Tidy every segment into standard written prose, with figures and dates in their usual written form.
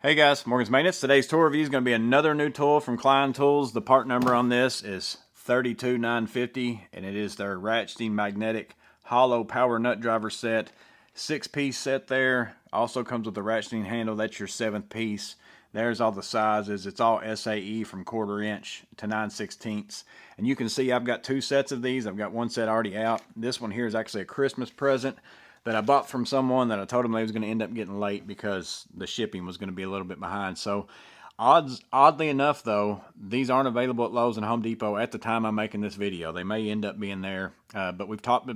Hey guys, Morgan's Maintenance. Today's tool review is going to be another new tool from Klein Tools. The part number on this is 32950, and it is their Ratcheting Magnetic Hollow Power Nut Driver Set. 6-piece set there. Also comes with the ratcheting handle. That's your 7th piece. There's all the sizes. It's all SAE from 1/4 inch to 9/16. And you can see I've got 2 sets of these. I've got one set already out. This one here is actually a Christmas present that I bought from someone that I told them they was going to end up getting late because the shipping was going to be a little bit behind. So oddly enough though, these aren't available at Lowe's and Home Depot at the time I'm making this video. They may end up being there, but we've talked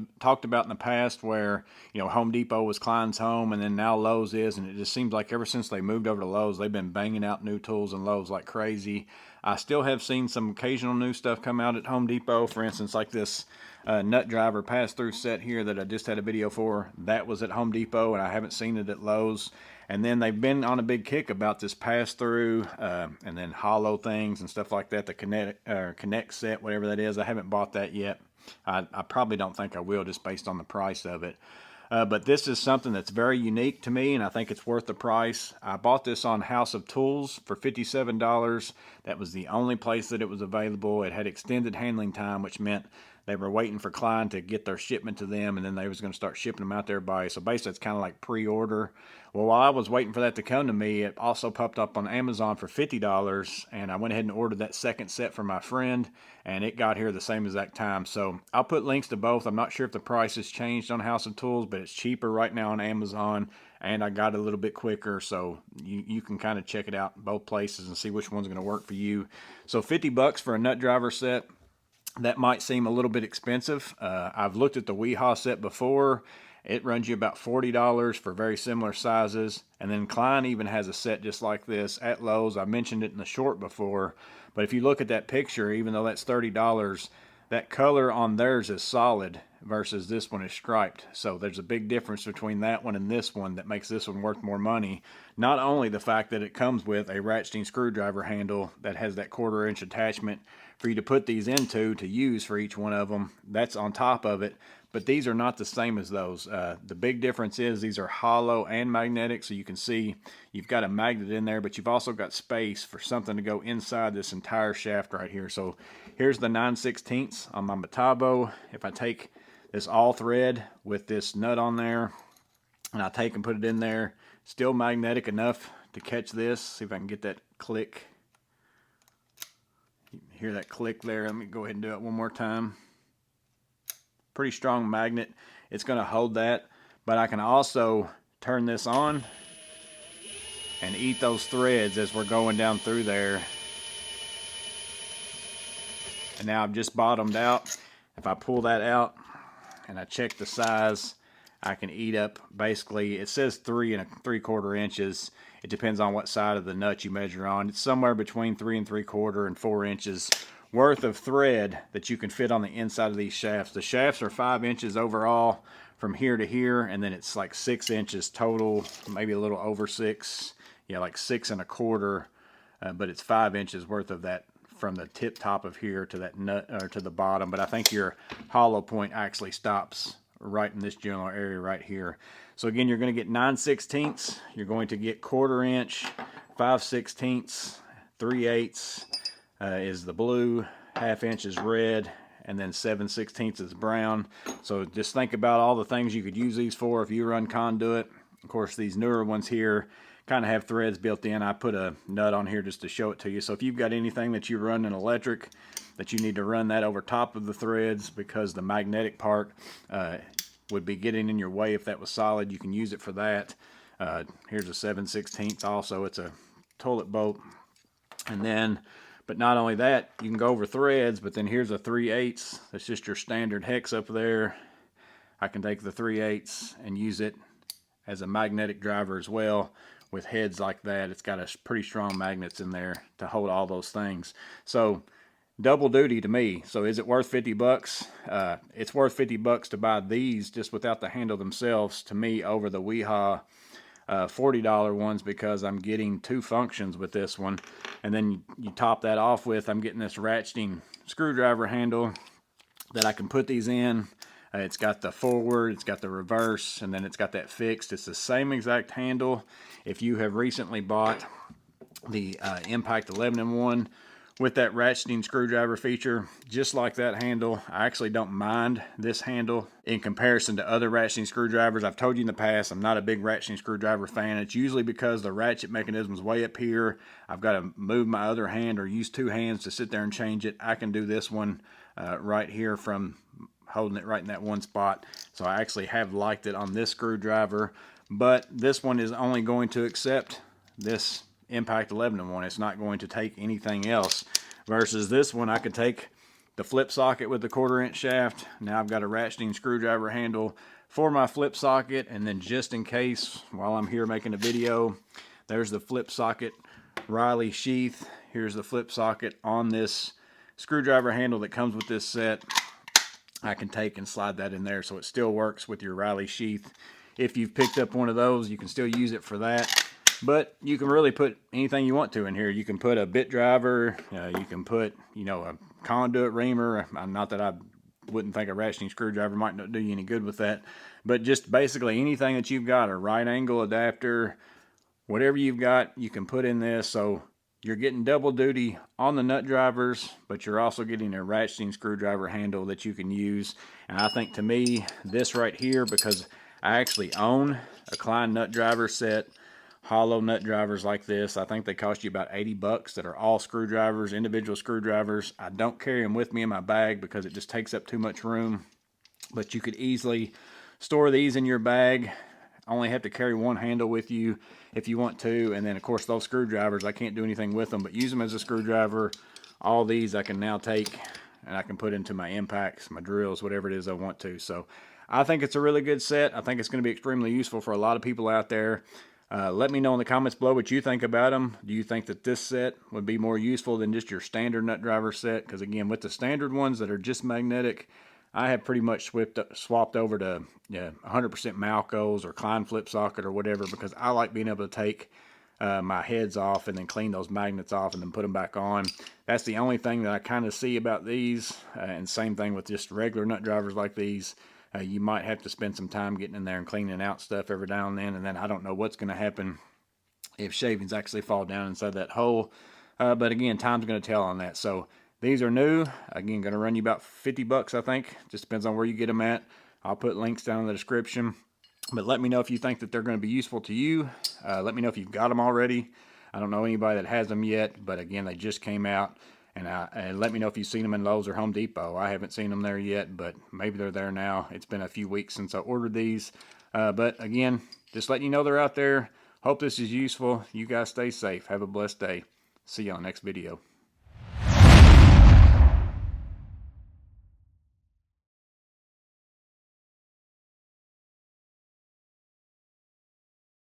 about in the past where, you know, Home Depot was Klein's home and then now Lowe's is, and it just seems like ever since they moved over to Lowe's, they've been banging out new tools in Lowe's like crazy. I still have seen some occasional new stuff come out at Home Depot, for instance like this nut driver pass-through set here that I just had a video for. That was at Home Depot and I haven't seen it at Lowe's. And then they've been on a big kick about this pass-through and then hollow things and stuff like that, the connect set, whatever that is. I haven't bought that yet. I probably don't think I will, just based on the price of it. But this is something that's very unique to me, and I think it's worth the price. I bought this on House of Tools for $57. That was the only place that it was available. It had extended handling time, which meant they were waiting for Klein to get their shipment to them, and then they was going to start shipping them out to everybody. So basically, it's kind of like pre-order. Well, while I was waiting for that to come to me, it also popped up on Amazon for $50, and I went ahead and ordered that second set for my friend, and it got here the same exact time. So I'll put links to both. I'm not sure if the price has changed on House of Tools, but it's cheaper right now on Amazon, and I got it a little bit quicker, so you can kind of check it out both places and see which one's going to work for you. So $50 for a nut driver set. That might seem a little bit expensive. I've looked at the Weehaw set before. It runs you about $40 for very similar sizes. And then Klein even has a set just like this at Lowe's. I mentioned it in the short before. But if you look at that picture, even though that's $30, that color on theirs is solid versus this one is striped. So there's a big difference between that one and this one that makes this one worth more money. Not only the fact that it comes with a ratcheting screwdriver handle that has that 1/4 inch attachment for you to put these into to use for each one of them, that's on top of it, but these are not the same as those. The big difference is these are hollow and magnetic, so you can see you've got a magnet in there, but you've also got space for something to go inside this entire shaft right here. So here's the 9/16 on my Metabo. If I take this all thread with this nut on there and I take and put it in there, still magnetic enough to catch this. See if I can get that click. You hear that click there? Let me go ahead and do it one more time. Pretty strong magnet. It's going to hold that, but I can also turn this on and eat those threads as we're going down through there. And now I've just bottomed out. If I pull that out and I check the size, I can eat up basically, it says 3 3/4 inches. It depends on what side of the nut you measure on. It's somewhere between 3 3/4 and 4 inches worth of thread that you can fit on the inside of these shafts. The shafts are 5 inches overall from here to here, and then it's like 6 inches total, maybe a little over 6. Yeah, like 6 1/4, but it's 5 inches worth of that from the tip top of here to that nut, or to the bottom. But I think your hollow point actually stops right in this general area right here. So again, you're going to get 9/16. You're going to get 1/4 inch, 5/16, 3/8 is the blue, 1/2 inch is red, and then 7/16 is brown. So just think about all the things you could use these for if you run conduit. Of course, these newer ones here kind of have threads built in. I put a nut on here just to show it to you. So if you've got anything that you run in electric that you need to run that over top of the threads because the magnetic part would be getting in your way if that was solid, you can use it for that. Here's a 7/16 also. It's a toilet bolt. And then, but not only that, you can go over threads, but then here's a 3/8. That's just your standard hex up there. I can take the 3/8 and use it as a magnetic driver as well. With heads like that, it's got a pretty strong magnets in there to hold all those things. So double duty to me. So is it worth $50? It's worth $50 to buy these just without the handle themselves to me over the Weehaw $40 ones, because I'm getting 2 functions with this one. And then you top that off with, I'm getting this ratcheting screwdriver handle that I can put these in. It's got the forward, it's got the reverse, and then it's got that fixed. It's the same exact handle. If you have recently bought the Impact 11-in-1 with that ratcheting screwdriver feature, just like that handle, I actually don't mind this handle in comparison to other ratcheting screwdrivers. I've told you in the past, I'm not a big ratcheting screwdriver fan. It's usually because the ratchet mechanism is way up here. I've got to move my other hand or use two hands to sit there and change it. I can do this one right here from holding it right in that one spot. So I actually have liked it on this screwdriver, but this one is only going to accept this Impact 11-in-1. It's not going to take anything else, versus this one I could take the flip socket with the 1/4-inch shaft. Now I've got a ratcheting screwdriver handle for my flip socket, and then just in case while I'm here making a video, there's the flip socket Riley sheath. Here's the flip socket on this screwdriver handle that comes with this set. I can take and slide that in there, so it still works with your Riley sheath. If you've picked up one of those, you can still use it for that. But you can really put anything you want to in here. You can put a bit driver, you can put, a conduit reamer. Not that I wouldn't think a ratcheting screwdriver might not do you any good with that, but just basically anything that you've got, a right angle adapter, whatever you've got, you can put in this. So you're getting double duty on the nut drivers, but you're also getting a ratcheting screwdriver handle that you can use. And I think, to me, this right here, because I actually own a Klein nut driver set, hollow nut drivers like this. I think they cost you about 80 bucks that are all screwdrivers, individual screwdrivers. I don't carry them with me in my bag because it just takes up too much room. But you could easily store these in your bag. Only have to carry one handle with you if you want to. And then, of course, those screwdrivers, I can't do anything with them, but use them as a screwdriver. All these I can now take and I can put into my impacts, my drills, whatever it is I want to. So I think it's a really good set. I think it's going to be extremely useful for a lot of people out there. Let me know in the comments below what you think about them. Do you think that this set would be more useful than just your standard nut driver set? Because again, with the standard ones that are just magnetic, I have pretty much swapped over to 100% Malco's or Klein flip socket or whatever, because I like being able to take my heads off and then clean those magnets off and then put them back on. That's the only thing that I kind of see about these. And same thing with just regular nut drivers like these. You might have to spend some time getting in there and cleaning out stuff every now and then I don't know what's going to happen if shavings actually fall down inside that hole. But again, time's going to tell on that. So these are new. Again, going to run you about 50 bucks, I think. Just depends on where you get them at. I'll put links down in the description. But let me know if you think that they're going to be useful to you. Let me know if you've got them already. I don't know anybody that has them yet, but again, they just came out. And let me know if you've seen them in Lowe's or Home Depot. I haven't seen them there yet, but maybe they're there now. It's been a few weeks since I ordered these. But again, just letting you know they're out there. Hope this is useful. You guys stay safe. Have a blessed day. See you on the next video.